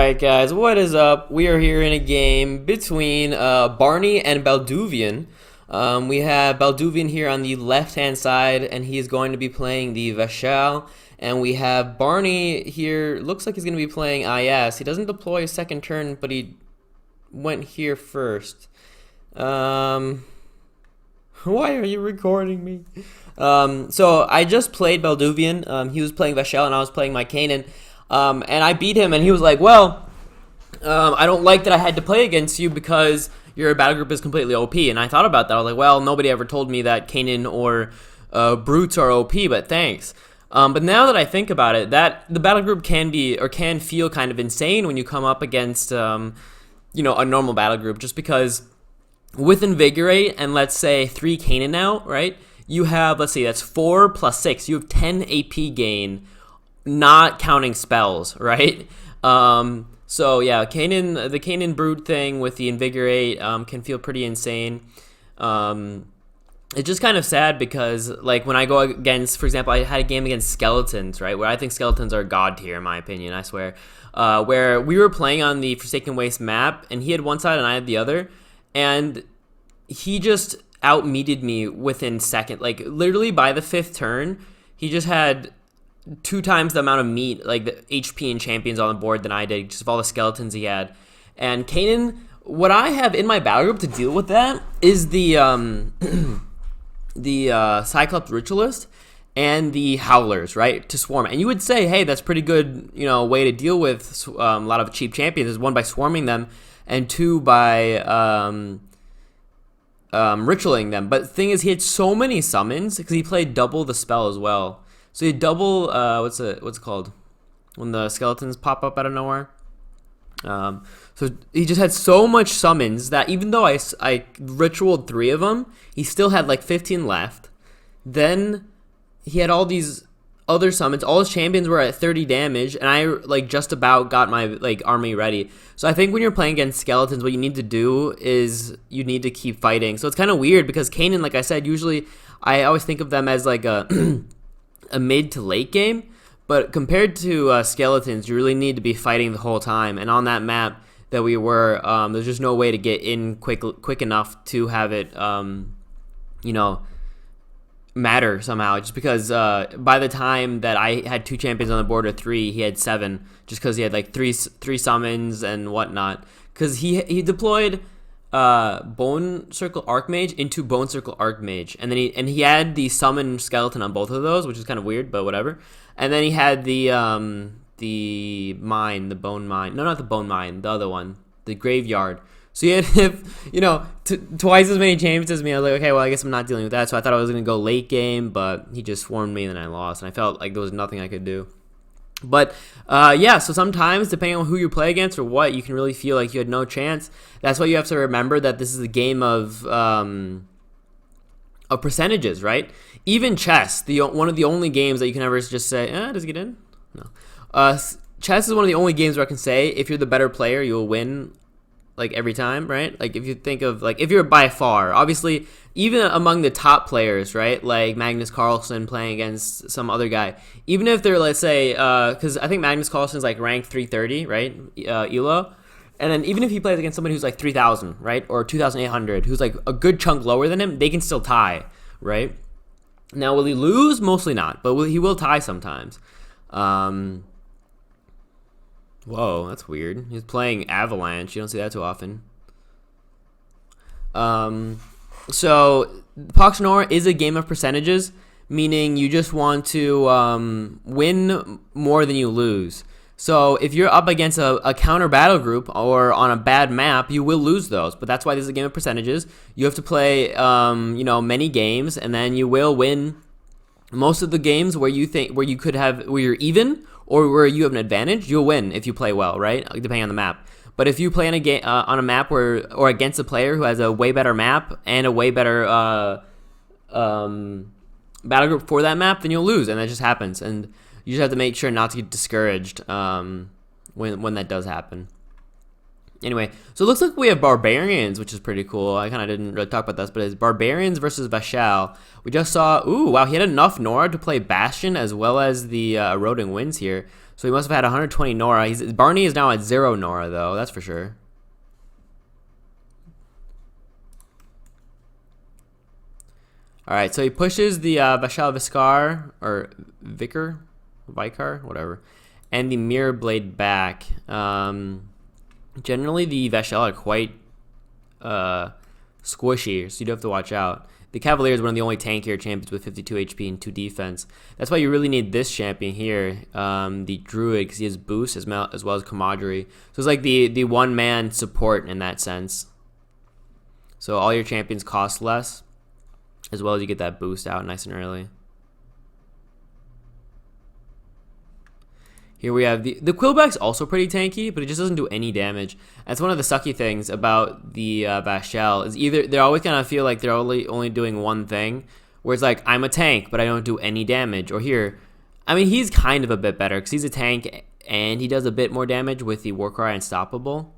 Alright guys, what is up? We are here in a game between Barney and Balduvian. We have Balduvian here on the left hand side and he is going to be playing the Vashal. And we have Barney here, looks like he's going to be playing IS. He doesn't deploy a second turn, but he went here first. Why are you recording me? So I just played Balduvian. He was playing Vashal and I was playing my Kanan. And I beat him, and he was like, well, I don't like that I had to play against you because your battle group is completely OP. And I thought about that. I was like, well, nobody ever told me that Kanan or Brutes are OP, but thanks. But now that I think about it, that the battle group can be or can feel kind of insane when you come up against, a normal battle group, just because with Invigorate and let's say 3 Kanan out, right? You have, let's see, that's 4 plus 6. You have 10 AP gain, not counting spells, right? So yeah, the Kanan Brute thing with the Invigorate can feel pretty insane. It's just kind of sad because, like, when I go against, for example, I had a game against Skeletons, right, where I think Skeletons are god tier, in my opinion, I swear, where we were playing on the Forsaken Waste map, and he had one side and I had the other, and he just out-meated me within second, like, literally by the 5th turn, he just had 2 times the amount of meat, like the HP and champions on the board than I did, just of all the skeletons he had. And Kanan, what I have in my battle group to deal with that is the Cyclops Ritualist and the Howlers, right, to swarm. And you would say, hey, that's pretty good, way to deal with a lot of cheap champions. Is 1 by swarming them, and 2 by ritualing them. But the thing is, he had so many summons because he played double the spell as well. So you double, what's it called? When the skeletons pop up out of nowhere. So he just had so much summons that even though I ritualed 3 of them, he still had like 15 left. Then he had all these other summons. All his champions were at 30 damage, and I like just about got my army ready. So I think when you're playing against skeletons, what you need to do is you need to keep fighting. So it's kind of weird because Kanan, like I said, usually I always think of them as like a a mid to late game, but compared to skeletons, you really need to be fighting the whole time. And on that map that we were, there's just no way to get in quick enough to have it, matter somehow. Just because by the time that I had 2 champions on the board or 3, he had 7, just because he had like three summons and whatnot. Because he deployed Bone Circle Archmage into Bone Circle Archmage, and then he had the summon skeleton on both of those, which is kind of weird, but whatever. And then he had the bone mine. No, not the bone mine, the other one, the graveyard. So he had, twice as many champions as me. I was like, okay, well, I guess I'm not dealing with that. So I thought I was gonna go late game, but he just swarmed me, and then I lost, and I felt like there was nothing I could do. But yeah, so sometimes depending on who you play against or what, you can really feel like you had no chance. That's why you have to remember that this is a game of percentages, right? Even chess, one of the only games that you can ever just say, does it get in? No. Chess is one of the only games where I can say if you're the better player, you'll win like every time, right? Like if you think of like if you're by far, obviously even among the top players, right? Like Magnus Carlsen playing against some other guy, even if they're, let's say, because I think Magnus Carlsen's like rank 330, right? Elo. And then even if he plays against somebody who's like 3,000, right? Or 2,800, who's like a good chunk lower than him, they can still tie, right? Now, will he lose? Mostly not, but he will tie sometimes. Whoa, that's weird. He's playing Avalanche. You don't see that too often. So Poxnora is a game of percentages, meaning you just want to win more than you lose. So if you're up against a counter battle group or on a bad map, you will lose those. But that's why this is a game of percentages. You have to play, many games, and then you will win most of the games where you're even or where you have an advantage. You'll win if you play well, right? Depending on the map. But if you play on a map or against a player who has a way better map and a way better battle group for that map, then you'll lose, and that just happens. And you just have to make sure not to get discouraged when that does happen. Anyway, so it looks like we have Barbarians, which is pretty cool. I kind of didn't really talk about this, but it's Barbarians versus Vashal. We just saw, ooh, wow, he had enough Nora to play Bastion as well as the Eroding Winds here. So he must have had 120 Nora. Barney is now at 0 Nora, though. That's for sure. Alright, so he pushes the Vashal Viskar, or Vicar, whatever, and the Mirror Blade back. Generally, the Vashal are quite squishy, so you do have to watch out. The Cavalier is one of the only tankier champions with 52 HP and 2 defense. That's why you really need this champion here, the Druid, because he has boost as well as Commadry. So it's like the one-man support in that sense. So all your champions cost less, as well as you get that boost out nice and early. Here we have the Quillback's also pretty tanky, but it just doesn't do any damage. That's one of the sucky things about the Vashal, is either they always kind of feel like they're only doing one thing, where it's like, I'm a tank, but I don't do any damage. Or here, I mean, he's kind of a bit better, because he's a tank, and he does a bit more damage with the Warcry Unstoppable.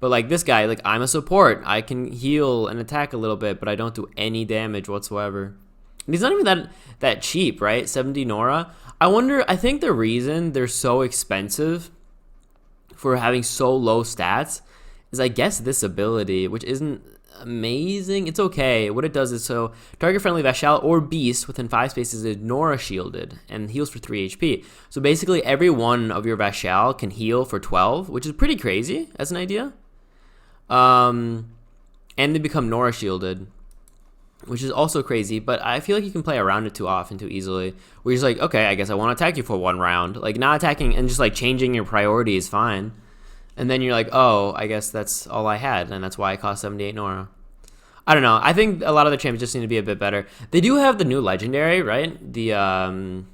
But like this guy, like, I'm a support. I can heal and attack a little bit, but I don't do any damage whatsoever. And he's not even that cheap, right? 70 Nora. I think the reason they're so expensive for having so low stats is, I guess, this ability, which isn't amazing. It's okay. What it does is, so target friendly Vashal or Beast within 5 spaces is Nora shielded and heals for 3 HP. So basically every one of your Vashal can heal for 12, which is pretty crazy as an idea. And they become Nora shielded, which is also crazy, but I feel like you can play around it too often, too easily. Where you're just like, okay, I guess I want to attack you for 1 round. Like, not attacking and just like changing your priority is fine. And then you're like, oh, I guess that's all I had, and that's why I cost 78 Nora. I don't know. I think a lot of the champions just need to be a bit better. They do have the new legendary, right? The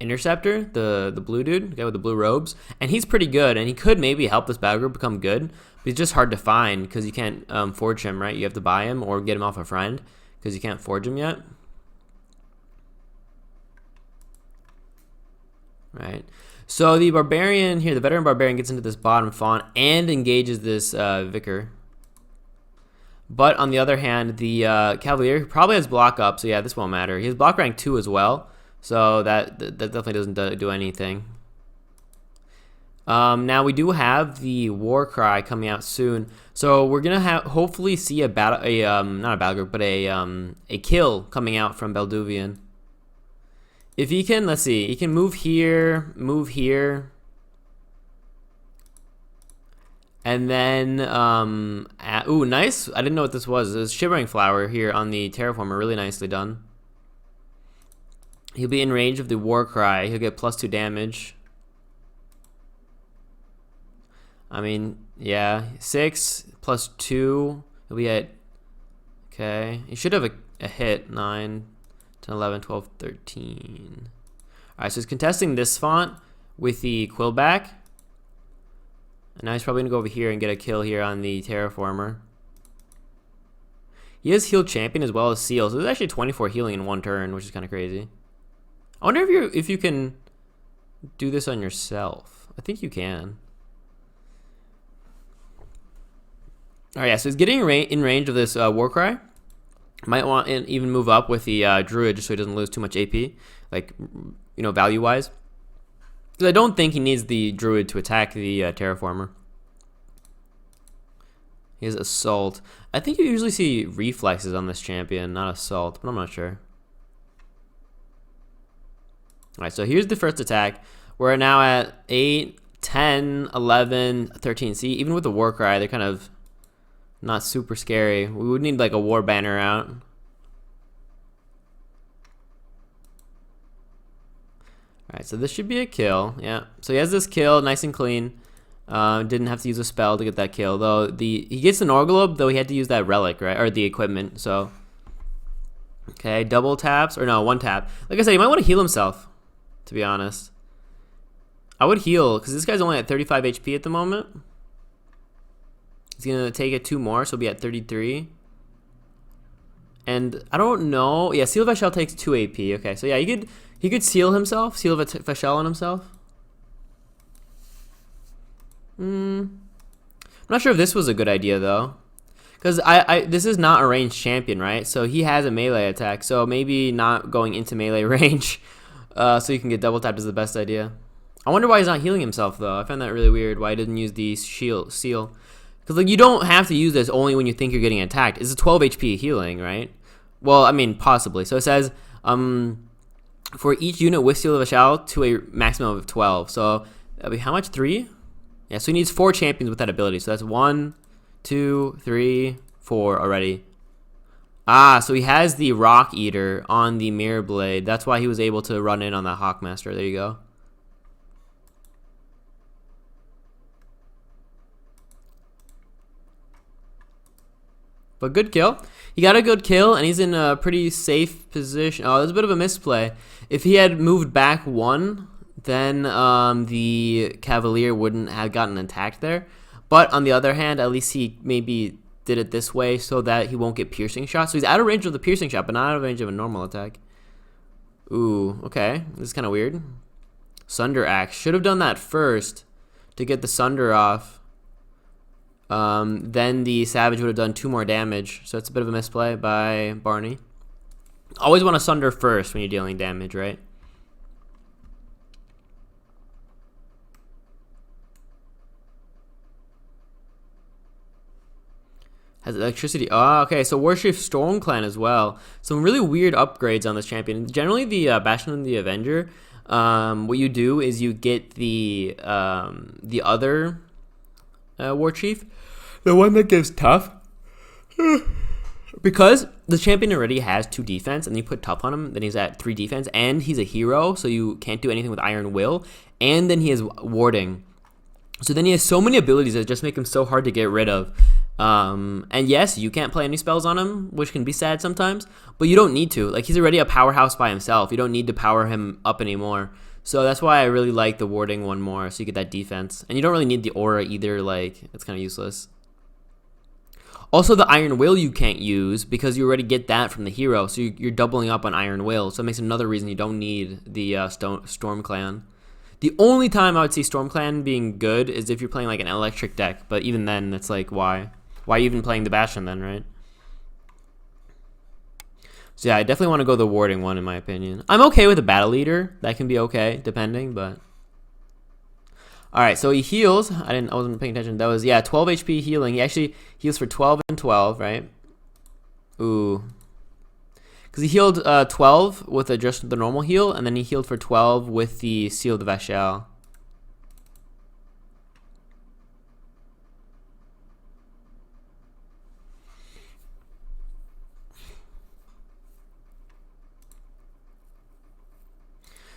Interceptor, the blue dude, the guy with the blue robes, and he's pretty good, and he could maybe help this battle group become good, but he's just hard to find because you can't forge him, right? You have to buy him or get him off a friend, because you can't forge him yet. Right. So the Barbarian here, the Veteran Barbarian, gets into this bottom font and engages this Vicar. But on the other hand, the Cavalier probably has block up, so yeah, this won't matter. He has block rank 2 as well, so that definitely doesn't do anything. Now we do have the Warcry coming out soon, so we're gonna hopefully see a battle, not a battle group, but a kill coming out from Balduvian. If he can, let's see, he can move here, and then ooh, nice. I didn't know what this was. It was Shivering Flower here on the Terraformer, really nicely done. He'll be in range of the Warcry. He'll get +2 damage. I mean, yeah, 6 + 2. He'll be at, okay. He should have a hit, 9, 10, 11, 12, 13. All right, so he's contesting this font with the Quillback. And now he's probably gonna go over here and get a kill here on the Terraformer. He has healed champion as well as seal, so there's actually 24 healing in 1 turn, which is kind of crazy. I wonder if you can do this on yourself. I think you can. All right, yeah, so he's getting in range of this Warcry. Might want to even move up with the Druid just so he doesn't lose too much AP, like, you know, value-wise. Because I don't think he needs the Druid to attack the Terraformer. He has Assault. I think you usually see Reflexes on this champion, not Assault, but I'm not sure. All right, so here's the first attack. We're now at 8, 10, 11, 13. See, even with the Warcry, they're kind of not super scary. We would need like a War Banner out. Alright, so this should be a kill. Yeah. So he has this kill, nice and clean. Didn't have to use a spell to get that kill. Though he gets the Norglobe, though he had to use that relic, right? Or the equipment. So okay, double taps. Or no, 1 tap. Like I said, he might want to heal himself, to be honest. I would heal, because this guy's only at 35 HP at the moment. He's gonna take it 2 more, so he'll be at 33. And I don't know. Yeah, Seal Vashal takes 2 AP. Okay, so yeah, he could seal himself, seal Vashal on himself. I'm not sure if this was a good idea though, because this is not a ranged champion, right? So he has a melee attack, so maybe not going into melee range, so you can get double tapped is the best idea. I wonder why he's not healing himself though. I find that really weird. Why he didn't use the seal? Because like you don't have to use this only when you think you're getting attacked. It's a 12 HP healing, right? Well, I mean possibly. So it says for each unit with Seal of Vashal to a maximum of 12. So that'd be how much? 3? Yeah. So he needs 4 champions with that ability. So that's 1, 2, 3, 4 already. Ah, so he has the Rock Eater on the Mirror Blade. That's why he was able to run in on that Hawkmaster. There you go. But good kill. He got a good kill, and he's in a pretty safe position. Oh, there's a bit of a misplay. If he had moved back 1, then the Cavalier wouldn't have gotten attacked there. But on the other hand, at least he maybe did it this way so that he won't get piercing shots. So he's out of range of the piercing shot, but not out of range of a normal attack. Ooh, okay. This is kind of weird. Sunder Axe. Should have done that first to get the Sunder off. Then the Savage would have done 2 more damage. So it's a bit of a misplay by Barney. Always want to Sunder first when you're dealing damage, right? Has electricity. Oh, okay. So Warchief Storm Clan as well. Some really weird upgrades on this champion. Generally, the Bastion and the Avenger, what you do is you get the other Warchief, the one that gives tough. Because the champion already has 2 defense, and you put tough on him, then he's at 3 defense, and he's a hero, so you can't do anything with Iron Will, and then he has warding. So then he has so many abilities that just make him so hard to get rid of. And yes, you can't play any spells on him, which can be sad sometimes, but you don't need to. Like, he's already a powerhouse by himself. You don't need to power him up anymore. So that's why I really like the warding one more, so you get that defense. And you don't really need the aura either, like, it's kind of useless. Also, the Iron Will you can't use because you already get that from the hero, so you're doubling up on Iron Will. So it makes another reason you don't need the Storm Clan. The only time I would see Storm Clan being good is if you're playing like an electric deck, but even then, it's like, why? Why are you even playing the Bastion then, right? So yeah, I definitely want to go the warding one in my opinion. I'm okay with a Battle Leader. That can be okay, depending, but... Alright, so he heals. I wasn't paying attention. That was, yeah, 12 HP healing. He actually heals for 12 and 12, right? Ooh. Because he healed 12 with just the normal heal, and then he healed for 12 with the Seal of the Vashal.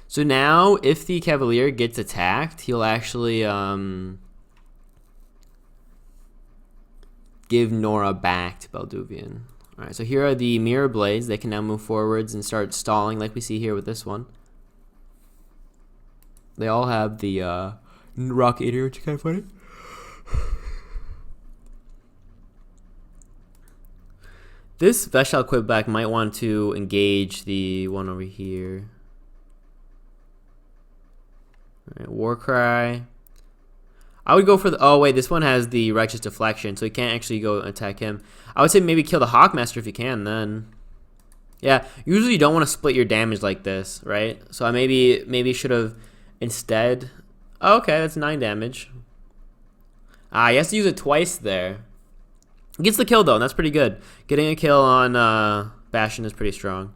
So now, if the Cavalier gets attacked, he'll actually give Nora back to Balduvian. Alright, so here are the Mirror Blades. They can now move forwards and start stalling like we see here with this one. They all have the Rock Eater, which is kind of funny. This Vashal Quibback might want to engage the one over here. Alright, Warcry. I would go for the... Oh, wait, this one has the Righteous Deflection, so he can't actually go attack him. I would say maybe kill the Hawkmaster if you can, then. Yeah, usually you don't want to split your damage like this, right? So I maybe should have instead... Oh, okay, that's 9 damage. Ah, he has to use it twice there. Gets the kill, though, and that's pretty good. Getting a kill on Bastion is pretty strong.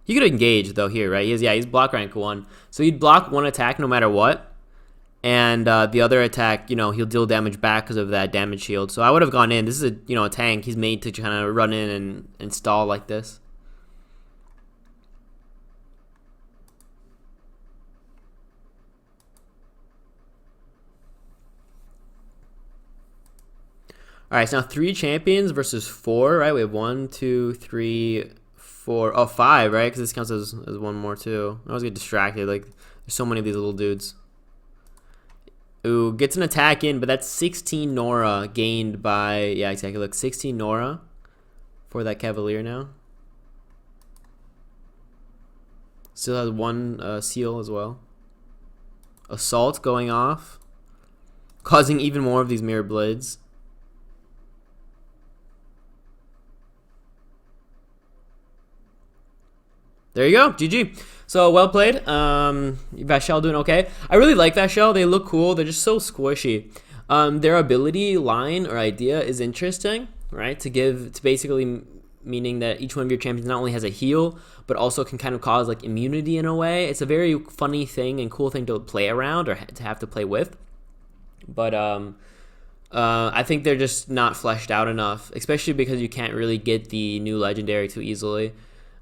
He could engage, though, here, right? He's block rank 1. So he'd block 1 attack no matter what. And the other attack, you know, he'll deal damage back because of that damage shield. So I would have gone in. This is a, you know, a tank. He's made to kind of run in and stall like this. All right, so now 3 champions versus 4, right? We have 1, 2, 3, 4. Oh, 5, right? Because this counts as 1 more too. I always get distracted. Like, there's so many of these little dudes. Ooh, gets an attack in, but that's 16 Nora gained by... Yeah, exactly. Look, 16 Nora for that Cavalier now. Still has 1 seal as well. Assault going off. Causing even more of these Mirror Blades. There you go, GG. So well played. Vashal doing okay. I really like Vashal. They look cool. They're just so squishy. Their ability line or idea is interesting, right? To basically meaning that each one of your champions not only has a heal, but also can kind of cause like immunity in a way. It's a very funny thing and cool thing to play around or to have to play with. But I think they're just not fleshed out enough, especially because you can't really get the new legendary too easily.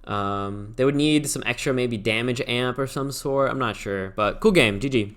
They would need some extra maybe damage amp or some sort. I'm not sure, but cool game. GG.